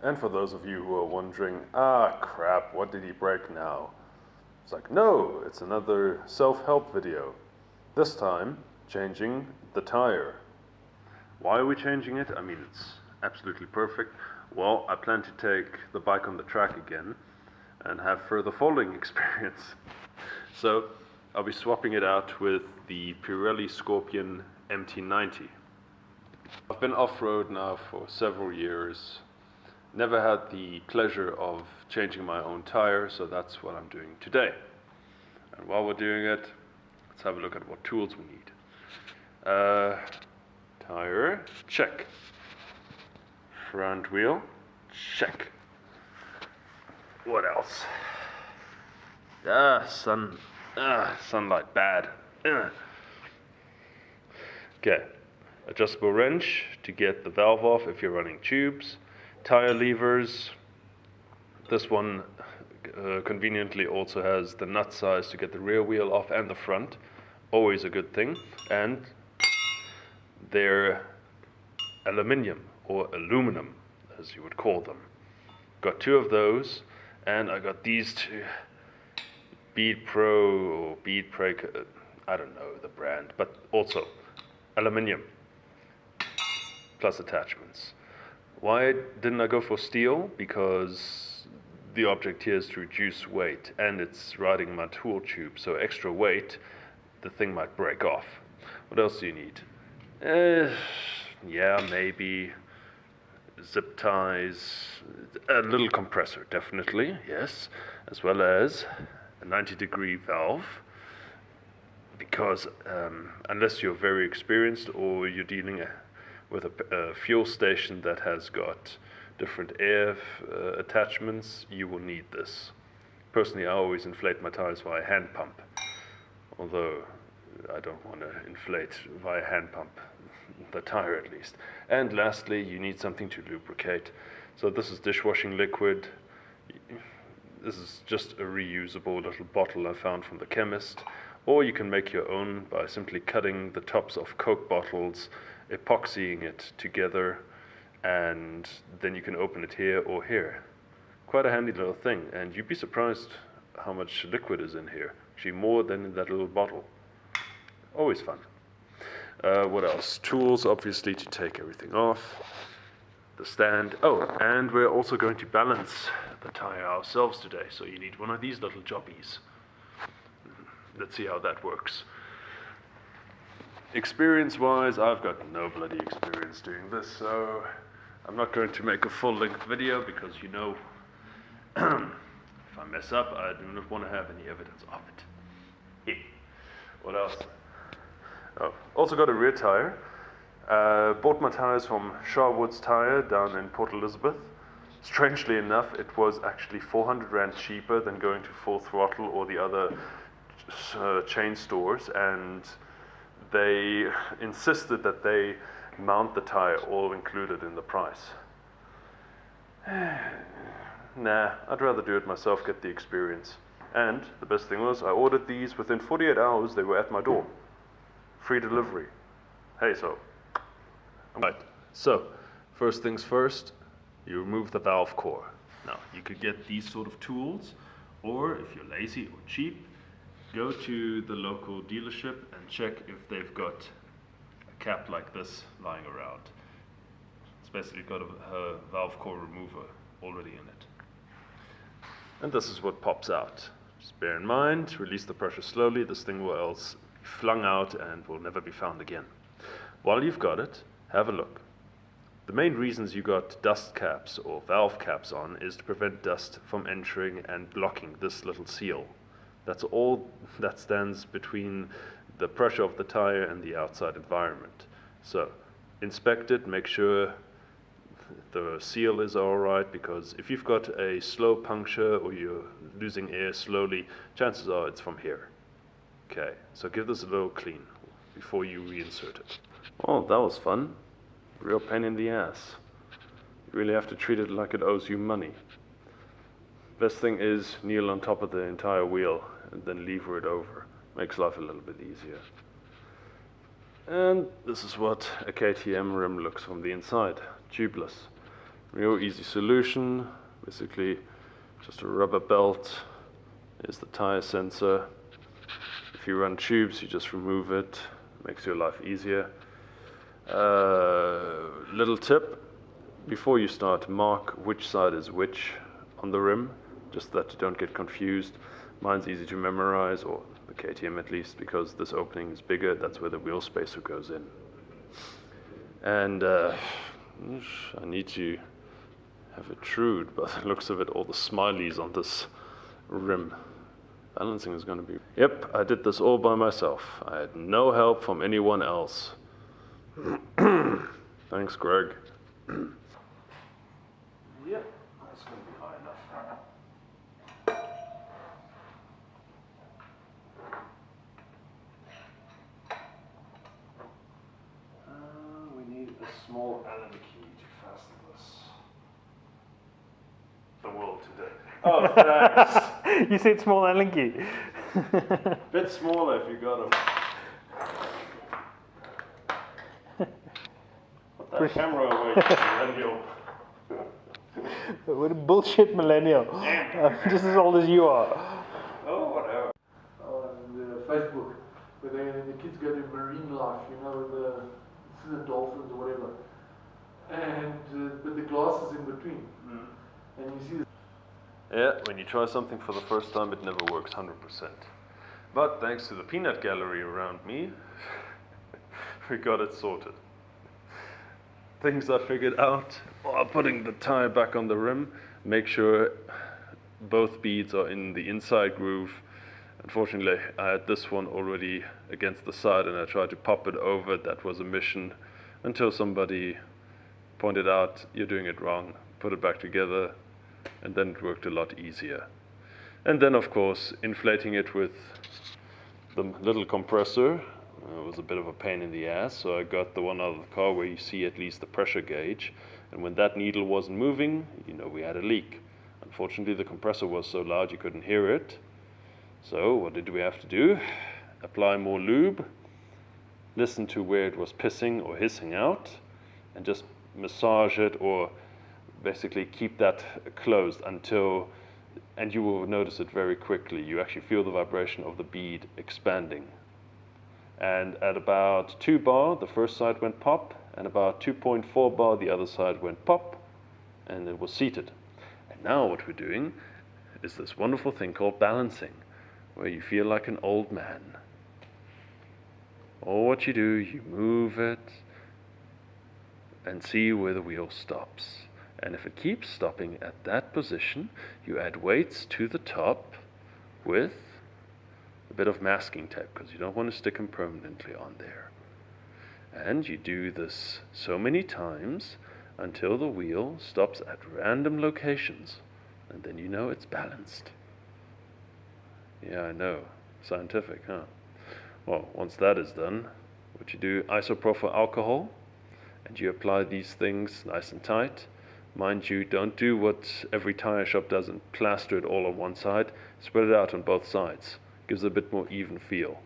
And for those of you who are wondering, ah crap, what did he break now? It's like, no, it's another self-help video. This time, changing the tire. Why are we changing it? I mean, it's absolutely perfect. Well, I plan to take the bike on the track again and have further folding experience. So, I'll be swapping it out with the Pirelli Scorpion MT90. I've been off-road now for several years. Never had the pleasure of changing my own tire, so that's what I'm doing today. And while we're doing it, let's have a look at what tools we need. Tire, check. Front wheel, check. What else? Sunlight, bad. Okay, adjustable wrench to get the valve off if you're running tubes. Tire levers. This one conveniently also has the nut size to get the rear wheel off and the front. Always a good thing. And they're aluminium or aluminum, as you would call them. Got two of those, and I got these two. Bead Pro or Bead Break, I don't know the brand, but also aluminium plus attachments. Why didn't I go for steel? Because the object here is to reduce weight, and it's riding my tool tube, so extra weight, the thing might break off. What else do you need? Yeah, maybe zip ties, a little compressor, definitely, yes, as well as a 90-degree valve, because unless you're very experienced or you're dealing with a fuel station that has got different air attachments, you will need this. Personally, I always inflate my tires via hand pump, although I don't want to inflate via hand pump the tire at least. And lastly, you need something to lubricate. So this is dishwashing liquid. This is just a reusable little bottle I found from the chemist, or you can make your own by simply cutting the tops of Coke bottles, epoxying it together, and then you can open it here or here. Quite a handy little thing, and you'd be surprised how much liquid is in here. Actually more than in that little bottle. Always fun. What else? Tools, obviously, to take everything off. The stand. Oh, and we're also going to balance the tire ourselves today, so you need one of these little jobbies. Let's see how that works. Experience-wise, I've got no bloody experience doing this, so I'm not going to make a full-length video because, you know, if I mess up, I do not want to have any evidence of it. What else? Oh, also got a rear tire. Bought my tires from Sharwood's Tire down in Port Elizabeth. Strangely enough, it was actually 400 Rand cheaper than going to Full Throttle or the other chain stores, and they insisted that they mount the tire all included in the price. Nah, I'd rather do it myself, get the experience. And the best thing was, I ordered these within 48 hours, they were at my door. Free delivery. Hey, so. Right, so, first things first, you remove the valve core. Now, you could get these sort of tools, or if you're lazy or cheap, go to the local dealership and check if they've got a cap like this lying around. It's basically got a valve core remover already in it. And this is what pops out. Just bear in mind, release the pressure slowly, this thing will else be flung out and will never be found again. While you've got it, have a look. The main reasons you got dust caps or valve caps on is to prevent dust from entering and blocking this little seal. That's all that stands between the pressure of the tire and the outside environment. So, inspect it, make sure the seal is alright, because if you've got a slow puncture or you're losing air slowly, chances are it's from here. Okay, so give this a little clean before you reinsert it. Oh, that was fun. Real pain in the ass. You really have to treat it like it owes you money. Best thing is kneel on top of the entire wheel and then lever it over. Makes life a little bit easier. And this is what a KTM rim looks from the inside. Tubeless. Real easy solution, basically just a rubber belt. Is the tire sensor. If you run tubes, you just remove it. Makes your life easier. Little tip, before you start, mark which side is which on the rim, just that you don't get confused. Mine's easy to memorize, or the KTM at least, because this opening is bigger. That's where the wheel spacer goes in. And I need to have it trued, by the looks of it, all the smileys on this rim. Balancing is going to be... Yep, I did this all by myself. I had no help from anyone else. Thanks, Greg. Yep, that's going to be high enough. We need a small Allen key to fasten this. The world today. Oh, thanks. You said small Allen key. Bit smaller if you got them. Put that camera away, millennial. What a bullshit millennial. I'm just as old as you are. Oh, whatever. On Facebook, where the kids go to marine life, you know, the dolphins or whatever, and but the glass is in between, and you see. Yeah, when you try something for the first time, it never works 100%. But thanks to the peanut gallery around me, we got it sorted. Things I figured out while putting the tire back on the rim: make sure both beads are in the inside groove. Unfortunately, I had this one already against the side, and I tried to pop it over. That was a mission until somebody pointed out, you're doing it wrong, put it back together, and then it worked a lot easier. And then, of course, inflating it with the little compressor was a bit of a pain in the ass, so I got the one out of the car where you see at least the pressure gauge, and when that needle wasn't moving, you know we had a leak. Unfortunately, the compressor was so loud you couldn't hear it. So what did we have to do? Apply more lube, listen to where it was pissing or hissing out, and just massage it, or basically keep that closed until, and you will notice it very quickly. You actually feel the vibration of the bead expanding. And at about 2 bar, the first side went pop, and about 2.4 bar, the other side went pop, and it was seated. And now what we're doing is this wonderful thing called balancing, where you feel like an old man. All what you do, you move it and see where the wheel stops. And if it keeps stopping at that position, you add weights to the top with a bit of masking tape, because you don't want to stick them permanently on there. And you do this so many times until the wheel stops at random locations, and then you know it's balanced. Yeah, I know. Scientific, huh? Well, once that is done, what you do, isopropyl alcohol, and you apply these things nice and tight. Mind you, don't do what every tire shop does and plaster it all on one side. Spread it out on both sides. Gives a bit more even feel.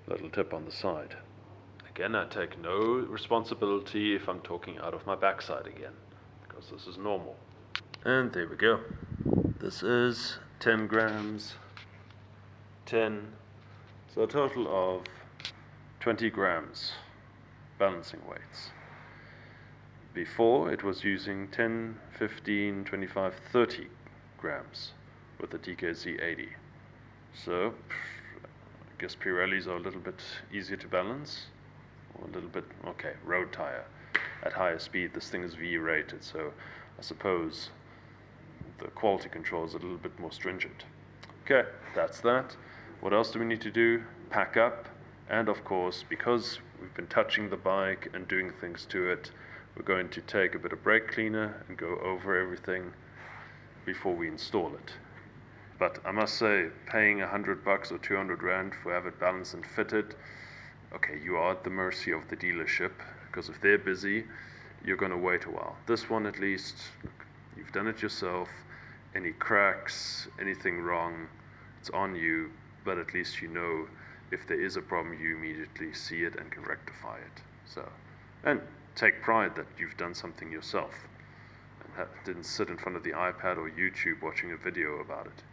Little tip on the side. Again, I take no responsibility if I'm talking out of my backside again, because this is normal. And there we go. This is 10 grams, 10, so a total of 20 grams balancing weights. Before, it was using 10, 15, 25, 30 grams with the DKZ 80. So, I guess Pirellis are a little bit easier to balance, or a little bit, okay, road tire. At higher speed, this thing is V-rated, so I suppose the quality control is a little bit more stringent. Okay, that's that. What else do we need to do? Pack up, and of course, because we've been touching the bike and doing things to it, we're going to take a bit of brake cleaner and go over everything before we install it. But I must say, paying $100 or 200 Rand for have it balanced and fitted, okay, you are at the mercy of the dealership, because if they're busy, you're going to wait a while. This one at least, you've done it yourself. Any cracks, anything wrong, it's on you, but at least you know if there is a problem, you immediately see it and can rectify it. So, and take pride that you've done something yourself. And didn't sit in front of the iPad or YouTube watching a video about it.